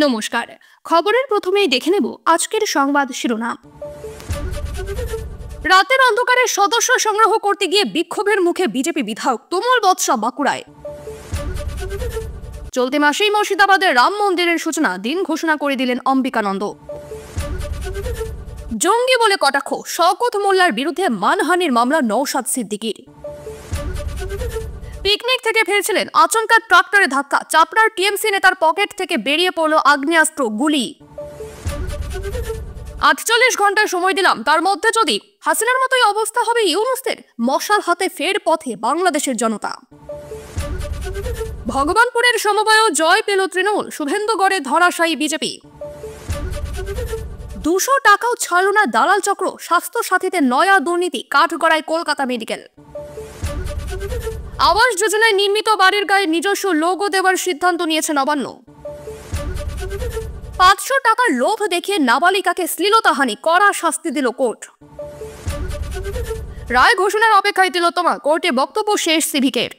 নমস্কার। খবরের প্রথমেই দেখে নেব আজকের সংবাদ শিরোনাম। রাতের অন্ধকারে সদস্য সংগ্রহ করতে গিয়ে বিক্ষোভের মুখে বিজেপি বিধায়ক তুমুল বচসা বাঁকুড়ায়। চলতি মাসেই মুর্শিদাবাদের রাম মন্দিরের সূচনা দিন ঘোষণা করে দিলেন অম্বিকানন্দ। জঙ্গি বলে কটাক্ষ, শওকত মোল্লার বিরুদ্ধে মানহানির মামলা নওশাদ সিদ্দিকীর। পিকনিক থেকে ফিরছিলেন, আচমকা ট্রাক্টরে ধাক্কা, চাপড়ার টিএমসি নেতার পকেট থেকে বেরিয়ে পড়ল আগ্নেয়াস্ত্র, গুলি। 48 ঘন্টার সময় দিলাম, তার মধ্যে যদি হাসিনার মতোই অবস্থা হবে ইউনূসের, মশাল হাতে ফের পথে বাংলাদেশের জনতা। ভগবানপুরের সমবায় জয় পেল তৃণমূল, শুভেন্দুগড়ে ধরাশায়ী বিজেপি। 200 টাকাও ছাড়ল না দালাল চক্র, স্বাস্থ্য সাথীতে নয়া দুর্নীতি, কাঠগড়ায় কলকাতা মেডিকেল। আবাস যোজনায় নির্মিত বাড়ির গায়ে নিজস্ব লোগো দেওয়ার সিদ্ধান্ত নিয়েছে নবান্ন। 500 টাকার লোভ দেখিয়ে নাবালিকাকে শ্লীলতাহানি, কড়া শাস্তি দিল কোর্ট। রায় ঘোষণার অপেক্ষায় তিলোত্তমা, কোর্টে বক্তব্য শেষ সিভিকের।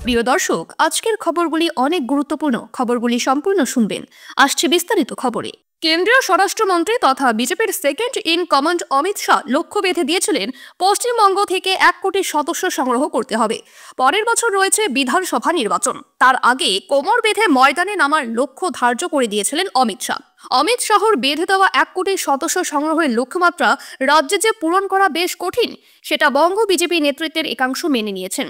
প্রিয় দর্শক, আজকের খবরগুলি অনেক গুরুত্বপূর্ণ, খবরগুলি সম্পূর্ণ শুনবেন। আসছে বিস্তারিত খবরে। কেন্দ্রীয় স্বরাষ্ট্রমন্ত্রী তথা বিজেপির second in command Amit Shah লক্ষ্য বেঁধে দিয়েছিলেন পশ্চিমবঙ্গ থেকে 1 কোটি সদস্য সংগ্রহ করতে হবে। পরের বছর রয়েছে বিধানসভা নির্বাচন, তার আগে কোমর বেঁধে ময়দানে নামার লক্ষ্য ধার্য করে দিয়েছিলেন অমিত শাহ। অমিত শাহর বেঁধে দেওয়া 1 কোটি সদস্য সংগ্রহের লক্ষ্যমাত্রা রাজ্যে যে পূরণ করা বেশ কঠিন, সেটা বঙ্গ বিজেপি নেতৃত্বের একাংশ মেনে নিয়েছেন।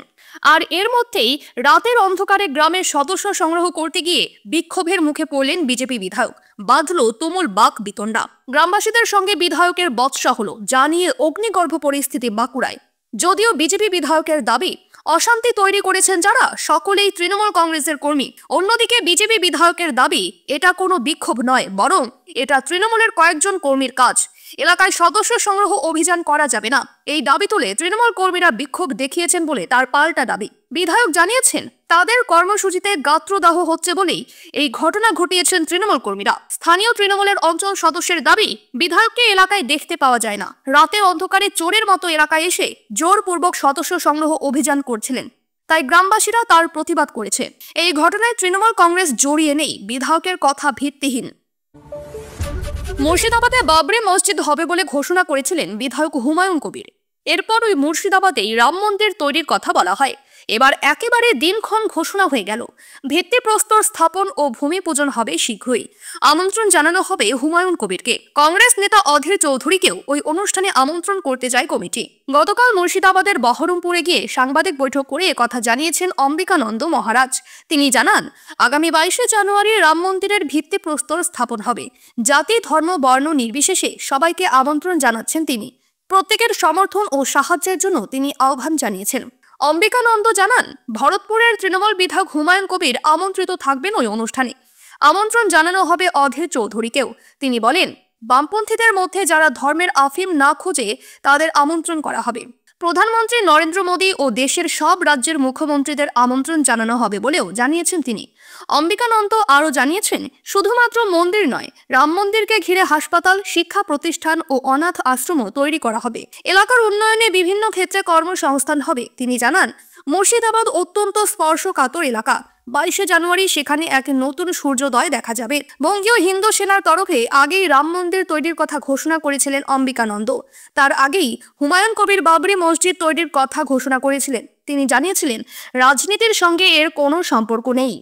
আর এর মধ্যেই রাতের অন্ধকারে গ্রামের সদস্য সংগ্রহ করতে গিয়ে বিক্ষোভের মুখে পড়লেন বিজেপি বিধায়ক, বাঁধল তুমুল বাক বিতণ্ডা। গ্রামবাসীদের সঙ্গে বিধায়কের বচসা হলো, জানিয়ে অগ্নিগর্ভ পরিস্থিতি বাঁকুড়ায়। যদিও বিজেপি বিধায়কের দাবি অশান্তি তৈরি করেছেন যারা, সকলেই তৃণমূল কংগ্রেসের কর্মী। অন্যদিকে বিজেপি বিধায়কের দাবি এটা কোনো বিক্ষোভ নয়, বরং এটা তৃণমূলের কয়েকজন কর্মীর কাজ। এলাকায় সদস্য সংগ্রহ অভিযান করা যাবে না, এই দাবি তুলে তৃণমূল কর্মীরা বিক্ষোভ দেখিয়েছেন বলে তার পাল্টা দাবি। বিধায়ক জানিয়েছেন তাদের কর্মসূচিতে গাত্রদাহ হচ্ছে বলেই এই ঘটনা ঘটিয়েছেন তৃণমূল কর্মীরা। স্থানীয় তৃণমূলের অঞ্চল সদস্যের দাবি, বিধায়ককে এলাকায় দেখতে পাওয়া যায় না, রাতে অন্ধকারে চোরের মতো এলাকায় এসে জোরপূর্বক সদস্য সংগ্রহ অভিযান করছিলেন, তাই গ্রামবাসীরা তার প্রতিবাদ করেছে। এই ঘটনায় তৃণমূল কংগ্রেস জড়িয়ে নেই, বিধায়কের কথা ভিত্তিহীন। মুর্শিদাবাদে বাবরি মসজিদ হবে বলে ঘোষণা করেছিলেন বিধায়ক হুমায়ুন কবির। এরপর ওই মুর্শিদাবাদেই রাম মন্দির তৈরির কথা বলা হয়। এবার একেবারে দিনক্ষণ ঘোষণা হয়ে গেল, ভিত্তিপ্রস্তর স্থাপন ও ভূমি পূজন হবে শীঘ্রই। আমন্ত্রণ জানানো হবে হুমায়ুন কবিরকে। কংগ্রেস নেতা অধীর চৌধুরীকেও ওই অনুষ্ঠানে আমন্ত্রণ করতে যায় কমিটি। গতকাল মুর্শিদাবাদের বহরমপুরে গিয়ে সাংবাদিক বৈঠক করে একথা জানিয়েছেন অম্বিকানন্দ মহারাজ। তিনি জানান, আগামী 22শে জানুয়ারি রাম মন্দিরের ভিত্তিপ্রস্তর স্থাপন হবে। জাতি, ধর্ম, বর্ণ নির্বিশেষে সবাইকে আমন্ত্রণ জানাচ্ছেন তিনি। প্রত্যেকের সমর্থন ও সাহায্যের জন্য তিনি আহ্বান জানিয়েছেন। অম্বিকানন্দ জানান, ভরতপুরের তৃণমূল বিধায়ক হুমায়ুন কবির আমন্ত্রিত থাকবেন ওই অনুষ্ঠানে। আমন্ত্রণ জানানো হবে অধীর চৌধুরীকেও। তিনি বলেন, বামপন্থীদের মধ্যে যারা ধর্মের আফিম না খোঁজে তাদের আমন্ত্রণ করা হবে। প্রধানমন্ত্রী নরেন্দ্র মোদী ও দেশের সব রাজ্যের মুখ্যমন্ত্রীদের আমন্ত্রণ জানানো হবে বলেও জানিয়েছেন তিনি। অম্বিকানন্দ আরও জানিয়েছেন, শুধুমাত্র মন্দির নয়, রাম মন্দিরকে ঘিরে হাসপাতাল, শিক্ষা প্রতিষ্ঠান ও অনাথ আশ্রমও তৈরি করা হবে। এলাকার উন্নয়নে বিভিন্ন ক্ষেত্রে কর্মসংস্থান হবে। তিনি জানান, মুর্শিদাবাদ অত্যন্ত স্পর্শকাতর এলাকা। 22শে জানুয়ারি সেখানে এক নতুন সূর্যোদয় দেখা যাবে। বঙ্গীয় হিন্দু সেনার তরফে আগেই রাম মন্দির তৈরির কথা ঘোষণা করেছিলেন অম্বিকানন্দ। তার আগেই হুমায়ুন কবির বাবরি মসজিদ তৈরির কথা ঘোষণা করেছিলেন। তিনি জানিয়েছিলেন, রাজনীতির সঙ্গে এর কোনো সম্পর্ক নেই।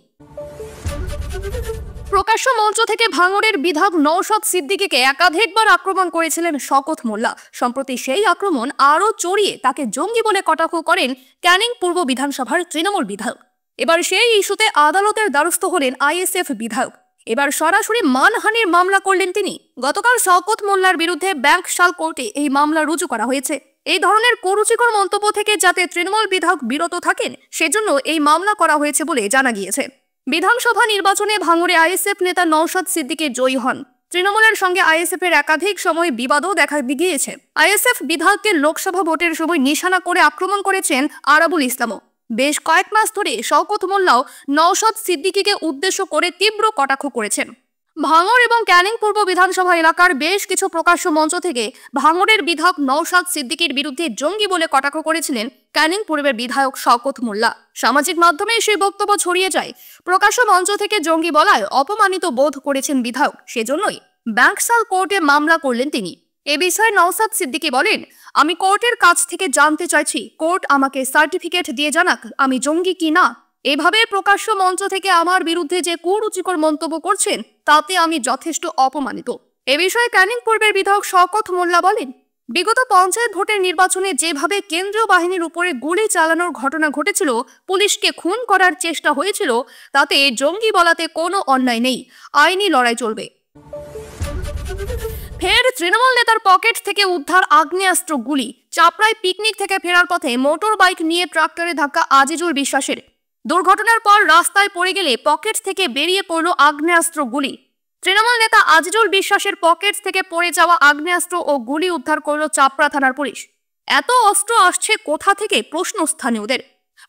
প্রকাশ্য মঞ্চ থেকে ভাঙড়ের বিধায়ক নওশাদ সিদ্দিকীকে একাধিকবার আক্রমণ করেছিলেন শওকত মোল্লা। সম্প্রতি সেই আক্রমণ আরও চড়িয়ে তাকে জঙ্গি বলে কটাক্ষ করেন ক্যানিং পূর্ব বিধানসভার তৃণমূল বিধায়ক। এবার সেই ইস্যুতে আদালতের দ্বারস্থ হলেন আইএসএফ বিধায়ক। এবার সরাসরি মানহানির মামলা করলেন তিনি। গতকাল শওকত মোল্লার বিরুদ্ধে ব্যাংকশাল কোর্টে এই মামলা রুজু করা হয়েছে। এই ধরনের কুরুচিকর মন্তব্য থেকে যাতে তৃণমূল বিধায়ক বিরত থাকেন, সেজন্য এই মামলা করা হয়েছে বলে জানা গিয়েছে। বিধানসভা নির্বাচনে ভাঙড়ে আইএসএফ নেতা নওশাদ সিদ্দিকী জয়ী হন। তৃণমূলের সঙ্গে আইএসএফ এর একাধিক সময় বিবাদও দেখা গিয়েছে। আইএসএফ বিধায়ককে লোকসভা ভোটের সময় নিশানা করে আক্রমণ করেছেন আরাবুল ইসলামও। বেশ কয়েক মাস ধরে শওকত মোল্লাও নওশাদ সিদ্দিকীকে উদ্দেশ্য করে তীব্র কটাক্ষ করেছেন। ভাঙড় এবং ক্যানিং পূর্ব বিধানসভা এলাকার বেশ কিছু প্রকাশ্য মঞ্চ থেকে ভাঙড়ের বিধায়ক নওশাদ সিদ্দিকীর বিরুদ্ধে জঙ্গি বলে কটাক্ষ করেছিলেন ক্যানিং পূর্বের বিধায়ক শওকত মোল্লা। সামাজিক মাধ্যমে সেই বক্তব্য ছড়িয়ে যায়। প্রকাশ্য মঞ্চ থেকে জঙ্গি বলায় অপমানিত বোধ করেছেন বিধায়ক, সেজন্যই ব্যাংকসাল কোর্টে মামলা করলেন তিনি। এ বিষয়ে নওশাদ সিদ্দিকী বলেন, আমি কোর্টের কাছ থেকে জানতে চাইছি, কোর্ট আমাকে সার্টিফিকেট দিয়ে জানাক আমি জঙ্গি কি না। এভাবে প্রকাশ্য মঞ্চ থেকে আমার বিরুদ্ধে যে কুরুচিকর মন্তব্য করছেন তাতে আমি যথেষ্ট অপমানিত। এ বিষয়ে ক্যানিং পূর্বের বিধায়ক শওকত মোল্লা বলেন, বিগত পঞ্চায়েত ভোটের নির্বাচনে যেভাবে কেন্দ্রীয় বাহিনীর উপরে গুলি চালানোর ঘটনা ঘটেছিল, পুলিশকে খুন করার চেষ্টা হয়েছিল, তাতে জঙ্গি বলাতে কোনো অন্যায় নেই, আইনি লড়াই চলবে। ফের তৃণমূল নেতার পকেট থেকে উদ্ধার আগ্নেয়াস্ত্র গুলি। চাপড়ায় পিকনিক থেকে ফেরার পথে মোটর বাইক নিয়ে ট্রাক্টরে ধাক্কা আজিজুল বিশ্বাসের। দুর্ঘটনার পর রাস্তায় পড়ে গেলে পকেট থেকে বেরিয়ে পড়ল আগ্নেয়াস্ত্র গুলি। তৃণমূল নেতা আজিজুল বিশ্বাসের পকেট থেকে পড়ে যাওয়া আগ্নেয়াস্ত্র ও গুলি উদ্ধার করল চাপড়া থানার পুলিশ। এত অস্ত্র আসছে কোথা থেকে, প্রশ্ন স্থানীয়দের।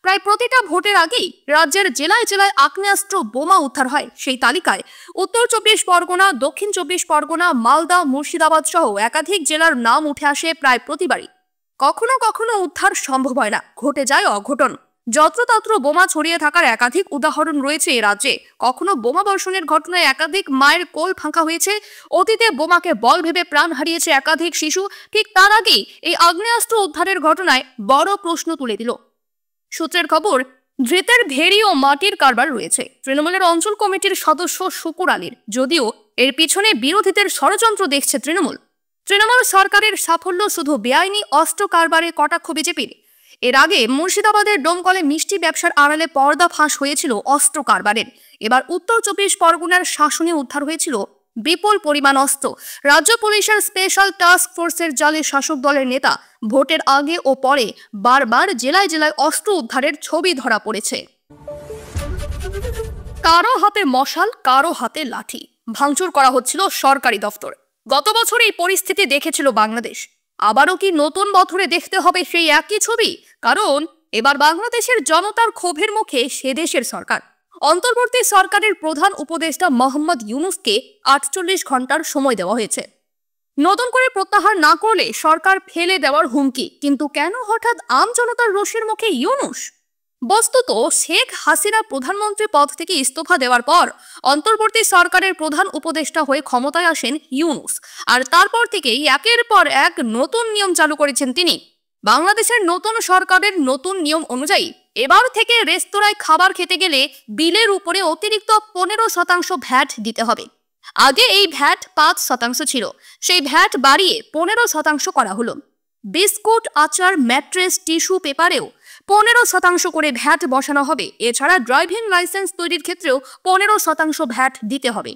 প্রায় প্রতিটা ভোটের আগেই রাজ্যের জেলায় জেলায় আগ্নেয়াস্ত্র বোমা উদ্ধার হয়। সেই তালিকায় উত্তর 24 পরগনা, দক্ষিণ 24 পরগনা, মালদা, মুর্শিদাবাদ সহ একাধিক জেলার নাম উঠে আসে প্রায় প্রতিবারই। কখনো কখনো উদ্ধার সম্ভব হয় না, ঘটে যায় অঘটন। যত্রতত্র বোমা ছড়িয়ে থাকার একাধিক উদাহরণ রয়েছে এ রাজ্যে। কখনো বোমা বর্ষণের ঘটনায় একাধিক মায়ের কোল ফাঁকা হয়েছে। অতীতে বোমাকে বল ভেবে প্রাণ হারিয়েছে একাধিক শিশু। ঠিক তার আগেই এই আগ্নেয়াস্ত্র উদ্ধারের ঘটনায় বড় প্রশ্ন তুলে দিল। সূত্রের খবর, ধৃতের ভেড়ি ও মাটির কারবার রয়েছে তৃণমূলের অঞ্চল কমিটির সদস্য শুকুর আলীর। যদিও এর পিছনে বিরোধীদের ষড়যন্ত্র দেখছে তৃণমূল। তৃণমূল সরকারের সাফল্য শুধু বেআইনি অস্ত্র কারবারে কটাক্ষ বিজেপির। এর আগে মুর্শিদাবাদের ডোমকলে মিষ্টি ব্যবসার আড়ালে পর্দা ফাঁস হয়েছিল অস্ত্র কারবারের। এবার উত্তর 24 পরগনার শাসনে উদ্ধার হয়েছিল বিপুল পরিমাণ অস্ত্র। রাজ্য পুলিশের স্পেশাল টাস্ক ফোর্সের জালে শাসক দলের নেতা ভোটের আগে ও পরে বারবার জেলায় জেলায় অস্ত্র উদ্ধারের ছবি ধরা পড়েছে। কারো হাতে মশাল, কারো হাতে লাঠি, ভাঙচুর করা হচ্ছিল সরকারি দফতর। গত বছর এই পরিস্থিতি দেখেছিল বাংলাদেশ। আবারও কি নতুন বছরে দেখতে হবে সেই একই ছবি? কারণ এবার বাংলাদেশের জনতার ক্ষোভের মুখে সে দেশের সরকার। অন্তর্বর্তী সরকারের প্রধান উপদেষ্টা মোহাম্মদ ইউনূসকে 48 ঘন্টার সময় দেওয়া হয়েছে। নতুন করে প্রত্যাহার না করলে সরকার ফেলে দেওয়ার হুমকি। কিন্তু কেন হঠাৎ আম জনতার রোষের মুখে ইউনূস? বস্তুত শেখ হাসিনা প্রধানমন্ত্রী পদ থেকে ইস্তফা দেওয়ার পর অন্তর্বর্তী সরকারের প্রধান উপদেষ্টা হয়ে ক্ষমতায় আসেন ইউনূস। আর তারপর থেকেই একের পর এক নতুন নিয়ম চালু করেছেন তিনি। বাংলাদেশের নতুন সরকারের নতুন নিয়ম অনুযায়ী এবার থেকে রেস্তোরাঁয় খাবার খেতে গেলে বিলের উপরে অতিরিক্ত 15% ভ্যাট দিতে হবে। আগে এই ভ্যাট 5% ছিল, সেই ভ্যাট বাড়িয়ে 15% করা হলো। বিস্কুট, আচার, ম্যাট্রেস, টিস্যু পেপারেও 15% করে ভ্যাট বসানো হবে। এছাড়া ড্রাইভিং লাইসেন্স তৈরির ক্ষেত্রেও 15% ভ্যাট দিতে হবে।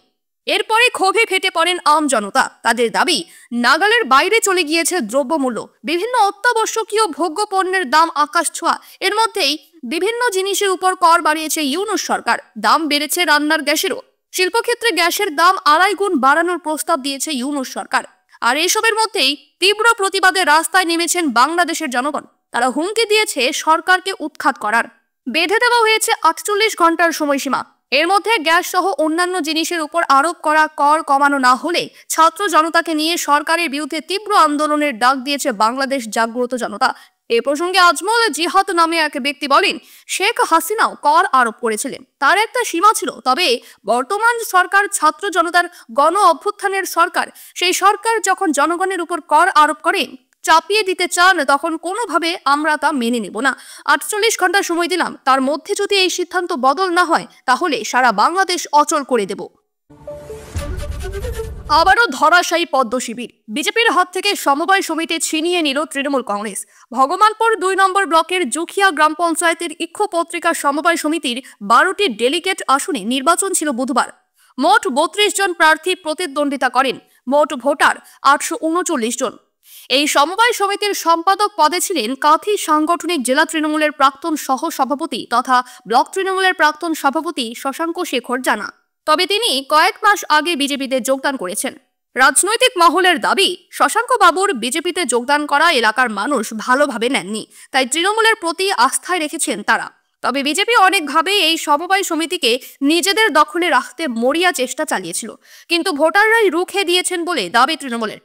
এরপরে ক্ষোভে ফেটে পড়েন আম জনতা। তাদের দাবি, নাগালের বাইরে চলে গিয়েছে দ্রব্যমূল্য। বিভিন্ন অত্যাবশ্যকীয় ভোগ্য পণ্যের দাম আকাশ ছোঁয়া। এর মধ্যেই বিভিন্ন জিনিসের উপর কর বাড়িয়েছে ইউনূস সরকার। দাম বেড়েছে রান্নার গ্যাসেরও। শিল্পক্ষেত্রে গ্যাসের দাম 2.5 গুণ বাড়ানোর প্রস্তাব দিয়েছে ইউনূস সরকার। আর এসবের মধ্যেই তীব্র প্রতিবাদে রাস্তায় নেমেছেন বাংলাদেশের জনগণ। তারা হুমকি দিয়েছে সরকারকে উৎখাত করার। বেঁধে দেওয়া হয়েছে 48 ঘন্টার সময়সীমা। এর মধ্যে গ্যাস সহ অন্যান্য জিনিসের উপর আরোপ করা কর কমানো না হলে ছাত্র জনতাকে নিয়ে সরকারের বিরুদ্ধে তীব্র আন্দোলনের ডাক দিয়েছে বাংলাদেশ জাগ্রত জনতা। এ প্রসঙ্গে আজমল জিহাদ নামে এক ব্যক্তি বলেন, শেখ হাসিনাও কর আরোপ করেছিলেন, তার একটা সীমা ছিল। তবে বর্তমান সরকার ছাত্র জনতার গণ অভ্যুত্থানের সরকার। সেই সরকার যখন জনগণের উপর কর আরোপ করেন, চাপিয়ে দিতে চান, তখন কোনোভাবে আমরা তা মেনে নেব না। 48 ঘন্টা সময় দিলাম, তার মধ্যে যদি এই সিদ্ধান্ত বদল না হয় তাহলে সারা বাংলাদেশ অচল করে দেব। আবারও ধরাশায়ী পদ্ম শিবির। বিজেপির হাত থেকে সমবায় সমিতি ছিনিয়ে নিল তৃণমূল কংগ্রেস। ভগবানপুর 2 নম্বর ব্লকের জুখিয়া গ্রাম পঞ্চায়েতের ইক্ষ পত্রিকা সমবায় সমিতির 12টি ডেলিগেট আসনে নির্বাচন ছিল বুধবার। মোট 32 জন প্রার্থী প্রতিদ্বন্দ্বিতা করেন। মোট ভোটার 839 জন। এই সমবায় সমিতির সম্পাদক পদে ছিলেন কাঁথি সাংগঠনিক জেলা তৃণমূলের প্রাক্তন সহ সভাপতি তথা ব্লক তৃণমূলের প্রাক্তন সভাপতি শশাঙ্ক শেখর জানা। তবে তিনি কয়েক মাস আগে বিজেপিতে যোগদান করেছেন। রাজনৈতিক মহলের দাবি, শশাঙ্ক বাবুর বিজেপিতে যোগদান করা এলাকার মানুষ ভালোভাবে নেননি, তাই তৃণমূলের প্রতি আস্থায় রেখেছেন তারা। তবে বিজেপি অনেকভাবে এই সমবায় সমিতিকে নিজেদের দখলে রাখতে মরিয়া চেষ্টা চালিয়েছিল, কিন্তু ভোটাররাই রুখে দিয়েছেন বলে দাবি তৃণমূলের।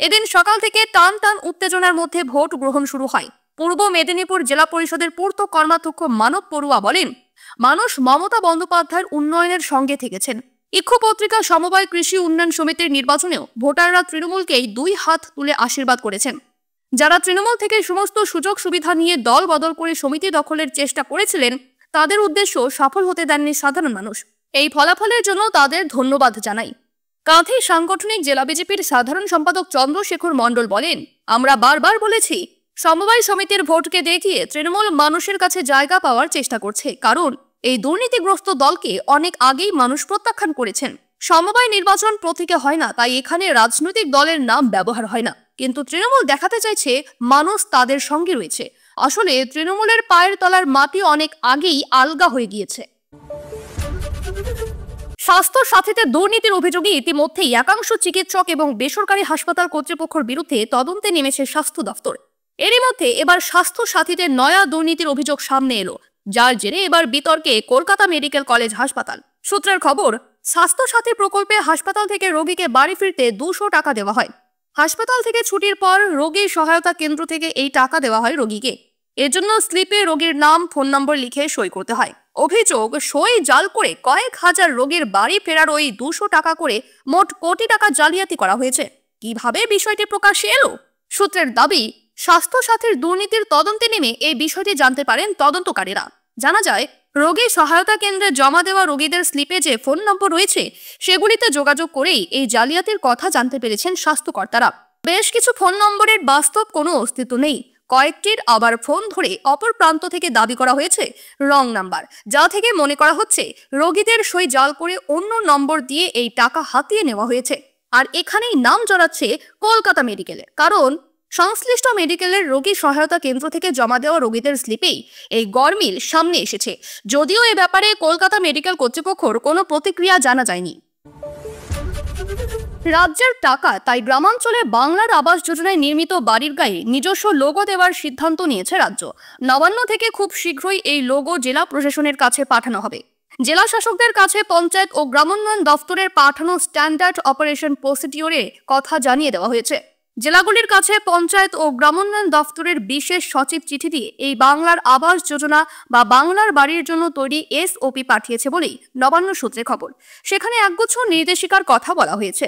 এদিন সকাল থেকে টান টান উত্তেজনার মধ্যে ভোট গ্রহণ শুরু হয়। পূর্ব মেদিনীপুর জেলা পরিষদের পূর্ত কর্মাধ্যক্ষ মানব পড়ুয়া বলেন, মানুষ মমতা বন্দ্যোপাধ্যায়ের উন্নয়নের সঙ্গে থেকেছেন। ইক্ষু পত্রিকা সমবায় কৃষি উন্নয়ন সমিতির নির্বাচনেও ভোটাররা তৃণমূলকেই 2 হাত তুলে আশীর্বাদ করেছেন। যারা তৃণমূল থেকে সমস্ত সুযোগ সুবিধা নিয়ে দল বদল করে সমিতি দখলের চেষ্টা করেছিলেন, তাদের উদ্দেশ্য সফল হতে দেননি সাধারণ মানুষ। এই ফলাফলের জন্য তাদের ধন্যবাদ জানাই। কাঁথি সাংগঠনিক জেলা বিজেপির সাধারণ সম্পাদক চন্দ্রশেখর মণ্ডল বলেন, আমরা বারবার বলেছি সমবায় সমিতির ভোটকে দেখিয়ে তৃণমূল মানুষের কাছে জায়গা পাওয়ার চেষ্টা করছে, কারণ এই দুর্নীতিগ্রস্ত দলকে অনেক আগেই মানুষ প্রত্যাখ্যান করেছেন। সমবায় নির্বাচন প্রতীকে হয় না, তাই এখানে রাজনৈতিক দলের নাম ব্যবহার হয় না, কিন্তু তৃণমূল দেখাতে চাইছে মানুষ তাদের সঙ্গে রয়েছে। আসলে তৃণমূলের পায়ের তলার মাটি অনেক আগেই আলগা হয়ে গিয়েছে। স্বাস্থ্য সাথীতে দুর্নীতির অভিযোগে ইতিমধ্যেই একাংশ চিকিৎসক এবং বেসরকারি হাসপাতাল কর্তৃপক্ষের বিরুদ্ধে তদন্তে নেমেছে স্বাস্থ্য দফতর। এরই মধ্যে এবার স্বাস্থ্য সাথীতে নয়া দুর্নীতির অভিযোগ সামনে এলো, যার জেরে এবার বিতর্কে কলকাতা মেডিকেল কলেজ হাসপাতাল। সূত্রের খবর, স্বাস্থ্য সাথী প্রকল্পে হাসপাতাল থেকে রোগীকে বাড়ি ফিরতে 200 টাকা দেওয়া হয়। হাসপাতাল থেকে ছুটির পর রোগীর সহায়তা কেন্দ্র থেকে এই টাকা দেওয়া হয় রোগীকে। এর জন্য স্লিপে রোগীর নাম, ফোন নম্বর লিখে সই করতে হয়। অভিযোগ, সই জাল করে কয়েক হাজার রোগীর বাড়ি ফেরার ওই 200 টাকা করে মোট কোটি টাকা জালিয়াতি করা হয়েছে। কিভাবে বিষয়টি প্রকাশ্যে এলো? সূত্রের দাবি, স্বাস্থ্য সাথীর দুর্নীতির তদন্তে নেমে এই বিষয়টি জানতে পারেন তদন্তকারীরা। জানা যায়, রোগী সহায়তা কেন্দ্রে জমা দেওয়া রোগীদের স্লিপে যে ফোন নম্বর রয়েছে, সেগুলিতে যোগাযোগ করেই এই জালিয়াতির কথা জানতে পেরেছেন স্বাস্থ্যকর্তারা। বেশ কিছু ফোন নম্বরের বাস্তব কোনো অস্তিত্ব নেই। কয়েকটির আবার ফোন ধরে অপর প্রান্ত থেকে দাবি করা হয়েছে রং নাম্বার, যা থেকে মনে করা হচ্ছে রোগীদের সই জাল করে অন্য নম্বর দিয়ে এই টাকা হাতিয়ে নেওয়া হয়েছে। আর এখানেই নাম জড়াচ্ছে কলকাতা মেডিকেলের, কারণ সংশ্লিষ্ট মেডিকেলের রোগী সহায়তা কেন্দ্র থেকে জমা দেওয়া রোগীদের স্লিপেই এই গরমিল সামনে এসেছে। যদিও এ ব্যাপারে কলকাতা মেডিকেল কর্তৃপক্ষের কোনো প্রতিক্রিয়া জানা যায়নি। রাজ্যের টাকা, তাই গ্রামাঞ্চলে বাংলার আবাস যোজনায় নির্মিত বাড়ির গায়ে নিজস্ব লোগো দেওয়ার সিদ্ধান্ত নিয়েছে রাজ্য। নবান্ন থেকে খুব শীঘ্রই এই লোগো জেলা প্রশাসনের কাছে পাঠানো হবে। জেলা শাসকদের কাছে পঞ্চায়েত ও গ্রামোন্নয়ন দফতরের পাঠানো স্ট্যান্ডার্ড অপারেশন প্রসিডিওরের কথা জানিয়ে দেওয়া হয়েছে। জেলাগুলির কাছে পঞ্চায়েত ও গ্রামোন্নয়ন দফতরের বিশেষ সচিব চিঠি দিয়ে এই বাংলার আবাস যোজনা বা বাংলার বাড়ির জন্য তৈরি এসওপি পাঠিয়েছে বলেই নবান্ন সূত্রে খবর। সেখানে একগুচ্ছ নির্দেশিকার কথা বলা হয়েছে।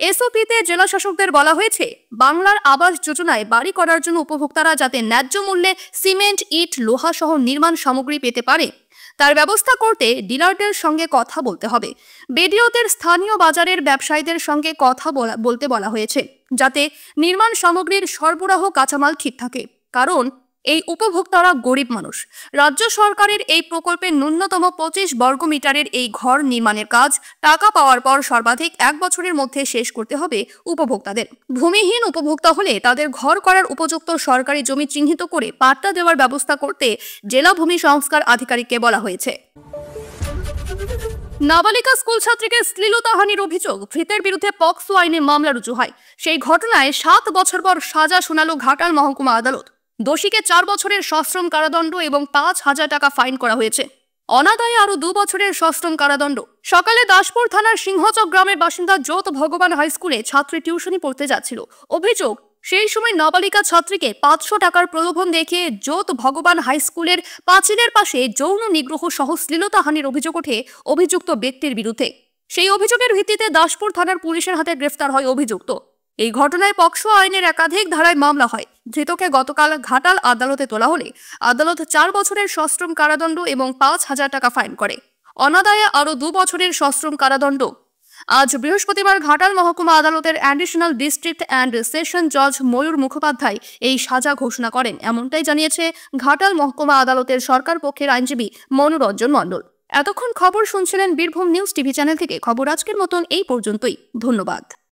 এসওপিতে জেলা শাসকদের বলা হয়েছে, বাংলার আবাস যোজনায় বাড়ি করার জন্য উপভোক্তারা যাতে ন্যায্য মূল্যে সিমেন্ট, ইট, লোহা সহ নির্মাণ সামগ্রী পেতে পারে, তার ব্যবস্থা করতে ডিলারদের সঙ্গে কথা বলতে হবে। বিডিওদের স্থানীয় বাজারের ব্যবসায়ীদের সঙ্গে কথা বলতে বলা হয়েছে, যাতে নির্মাণ সামগ্রীর সরবরাহ কাঁচামাল ঠিক থাকে, কারণ এই উপভোক্তারা গরিব মানুষ। রাজ্য সরকারের এই প্রকল্পে ন্যূনতম 25 বর্গ মিটারের এই ঘর নির্মাণের কাজ টাকা পাওয়ার পর সর্বাধিক 1 বছরের মধ্যে শেষ করতে হবে উপভোক্তাদের। ভূমিহীন উপভোক্তা হলে তাদের ঘর করার উপযুক্ত সরকারি জমি চিহ্নিত করে পাট্টা দেওয়ার ব্যবস্থা করতে জেলা ভূমি সংস্কার আধিকারিককে বলা হয়েছে। নাবালিকা স্কুল ছাত্রীকে শ্লীলতাহানির অভিযোগ, ধৃতের বিরুদ্ধে পক্সো আইনে মামলা রুজু হয়। সেই ঘটনায় 7 বছর পর সাজা শোনালো ঘাটাল মহকুমা আদালত। দোষীকে 4 বছরের সশ্রম কারাদণ্ড এবং 5,000 টাকা ফাইন করা হয়েছে। অনাদায়ে আরো 2 বছরের সশ্রম কারাদণ্ড। সকালে দাসপুর থানার সিংহচক গ্রামের বাসিন্দা জ্যোত ভগবান হাই স্কুলে ছাত্রী টিউশনি পড়তে যাচ্ছিল। অভিযোগ, সেই সময় নাবালিকা ছাত্রীকে 500 টাকার প্রলোভন দেখিয়ে জ্যোত ভগবান হাই স্কুলের পাঁচিলের পাশে যৌন নিগ্রহ সহ শ্লীলতাহানির অভিযোগ ওঠে অভিযুক্ত ব্যক্তির বিরুদ্ধে। সেই অভিযোগের ভিত্তিতে দাসপুর থানার পুলিশের হাতে গ্রেফতার হয় অভিযুক্ত। এই ঘটনায় পক্সো আইনের একাধিক ধারায় মামলা হয়। ধৃতকে গতকাল ঘাটাল আদালতে তোলা হলে আদালত 4 বছরের সশ্রম কারাদণ্ড এবং 5,000 টাকা ফাইন করে। অনাদায়ে আরো 2 বছরের সশ্রম কারাদণ্ড। আজ বৃহস্পতিবার ঘাটাল মহকুমা আদালতের অ্যাডিশনাল ডিস্ট্রিক্ট অ্যান্ড সেশন জজ ময়ূর মুখোপাধ্যায় এই সাজা ঘোষণা করেন, এমনটাই জানিয়েছে ঘাটাল মহকুমা আদালতের সরকার পক্ষের আইনজীবী মনোরঞ্জন মণ্ডল। এতক্ষণ খবর শুনছিলেন বীরভূম নিউজ টিভি চ্যানেল থেকে। খবর আজকের মতন এই পর্যন্তই। ধন্যবাদ।